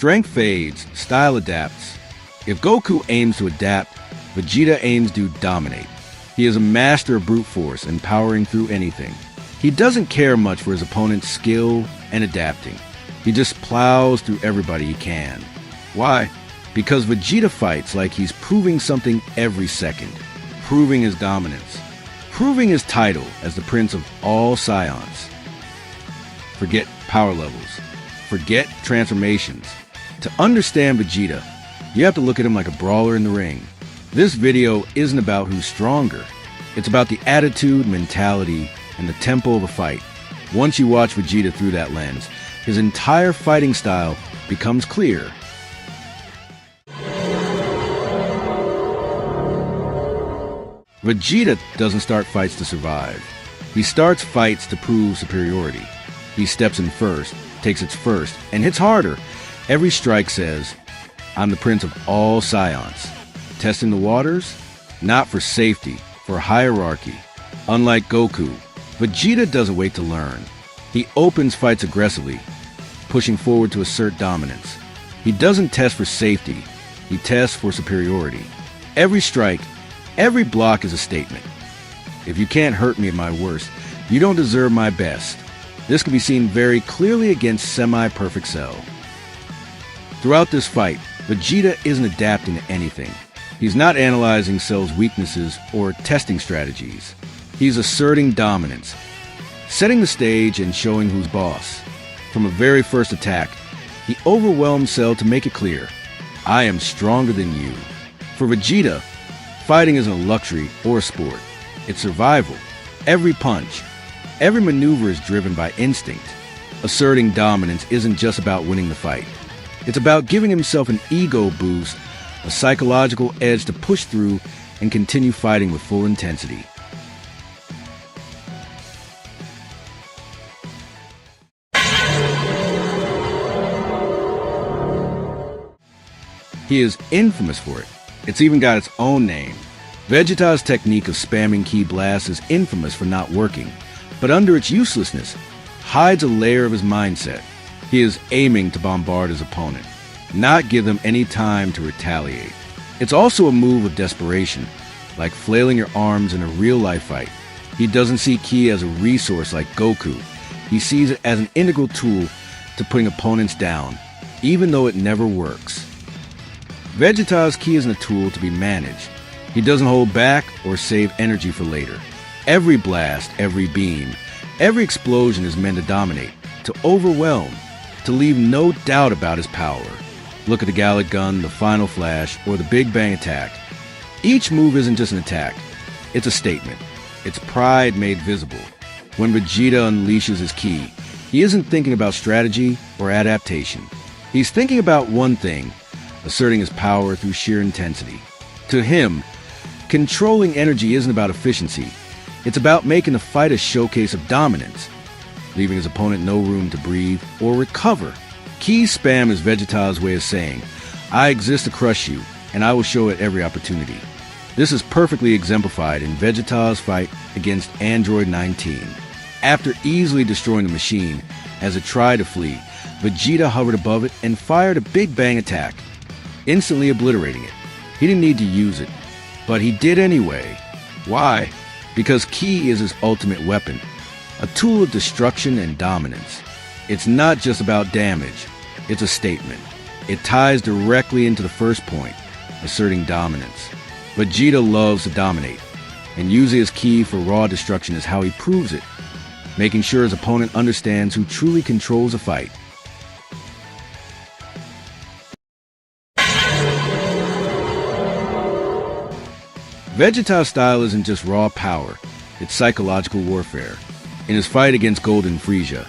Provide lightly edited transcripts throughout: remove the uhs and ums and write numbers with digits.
Strength fades, style adapts. If Goku aims to adapt, Vegeta aims to dominate. He is a master of brute force and powering through anything. He doesn't care much for his opponent's skill and adapting. He just plows through everybody he can. Why? Because Vegeta fights like he's proving something every second. Proving his dominance. Proving his title as the Prince of all Saiyans. Forget power levels. Forget transformations. To understand Vegeta, you have to look at him like a brawler in the ring. This video isn't about who's stronger. It's about the attitude, mentality, and the tempo of a fight. Once you watch Vegeta through that lens, his entire fighting style becomes clear. Vegeta doesn't start fights to survive. He starts fights to prove superiority. He steps in first, takes it first, and hits harder. Every strike says, "I'm the Prince of all Saiyans." Testing the waters? Not for safety, for hierarchy. Unlike Goku, Vegeta doesn't wait to learn. He opens fights aggressively, pushing forward to assert dominance. He doesn't test for safety. He tests for superiority. Every strike, every block is a statement. If you can't hurt me at my worst, you don't deserve my best. This can be seen very clearly against semi-perfect Cell. Throughout this fight, Vegeta isn't adapting to anything. He's not analyzing Cell's weaknesses or testing strategies. He's asserting dominance, setting the stage and showing who's boss. From a very first attack, he overwhelms Cell to make it clear, "I am stronger than you." For Vegeta, fighting isn't a luxury or a sport. It's survival. Every punch, every maneuver is driven by instinct. Asserting dominance isn't just about winning the fight. It's about giving himself an ego boost, a psychological edge to push through and continue fighting with full intensity. He is infamous for it. It's even got its own name. Vegeta's technique of spamming ki blasts is infamous for not working, but under its uselessness hides a layer of his mindset. He is aiming to bombard his opponent, not give them any time to retaliate. It's also a move of desperation, like flailing your arms in a real-life fight. He doesn't see ki as a resource like Goku. He sees it as an integral tool to putting opponents down, even though it never works. Vegeta's ki isn't a tool to be managed. He doesn't hold back or save energy for later. Every blast, every beam, every explosion is meant to dominate, to overwhelm, to leave no doubt about his power. Look at the Gallic Gun, the Final Flash, or the Big Bang Attack. Each move isn't just an attack. It's a statement. It's pride made visible. When Vegeta unleashes his ki, he isn't thinking about strategy or adaptation. He's thinking about one thing, asserting his power through sheer intensity. To him, controlling energy isn't about efficiency. It's about making the fight a showcase of dominance, leaving his opponent no room to breathe or recover. Ki spam is Vegeta's way of saying, "I exist to crush you, and I will show it every opportunity." This is perfectly exemplified in Vegeta's fight against Android 19. After easily destroying the machine, as it tried to flee, Vegeta hovered above it and fired a Big Bang Attack, instantly obliterating it. He didn't need to use it, but he did anyway. Why? Because ki is his ultimate weapon, a tool of destruction and dominance. It's not just about damage, it's a statement. It ties directly into the first point, asserting dominance. Vegeta loves to dominate, and using his ki for raw destruction is how he proves it, making sure his opponent understands who truly controls a fight. Vegeta's style isn't just raw power, it's psychological warfare. In his fight against Golden Frieza,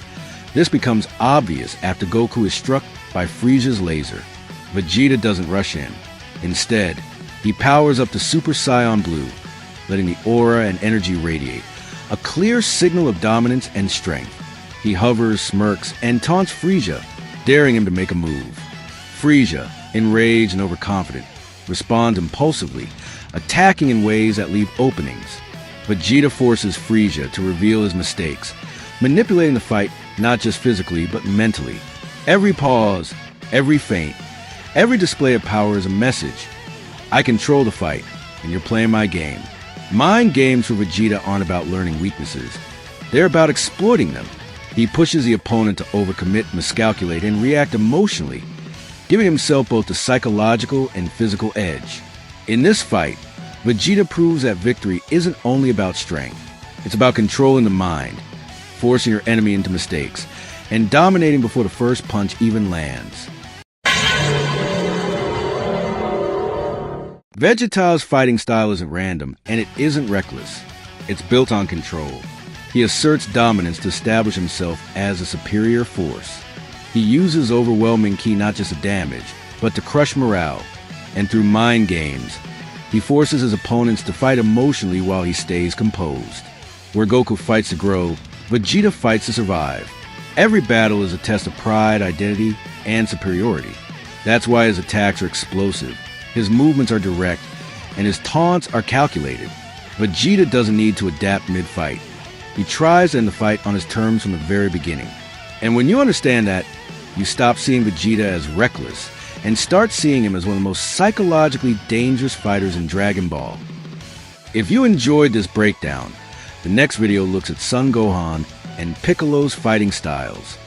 this becomes obvious after Goku is struck by Frieza's laser. Vegeta doesn't rush in. Instead, he powers up to Super Saiyan Blue, letting the aura and energy radiate, a clear signal of dominance and strength. He hovers, smirks, and taunts Frieza, daring him to make a move. Frieza, enraged and overconfident, responds impulsively, attacking in ways that leave openings. Vegeta forces Frieza to reveal his mistakes, manipulating the fight not just physically but mentally. Every pause, Every feint, every display of power is a message. I control the fight, and you're playing my game. Mind games for Vegeta aren't about learning weaknesses. They're about exploiting them. He pushes the opponent to overcommit, miscalculate, and react emotionally, giving himself both the psychological and physical edge. In this fight, Vegeta proves that victory isn't only about strength. It's about controlling the mind, forcing your enemy into mistakes, and dominating before the first punch even lands. Vegeta's fighting style isn't random, and it isn't reckless. It's built on control. He asserts dominance to establish himself as a superior force. He uses overwhelming ki not just to damage, but to crush morale. And through mind games, he forces his opponents to fight emotionally while he stays composed. Where Goku fights to grow, Vegeta fights to survive. Every battle is a test of pride, identity, and superiority. That's why his attacks are explosive, his movements are direct, and his taunts are calculated. Vegeta doesn't need to adapt mid-fight. He tries to end the fight on his terms from the very beginning. And when you understand that, you stop seeing Vegeta as reckless and start seeing him as one of the most psychologically dangerous fighters in Dragon Ball. If you enjoyed this breakdown, the next video looks at Son Gohan and Piccolo's fighting styles.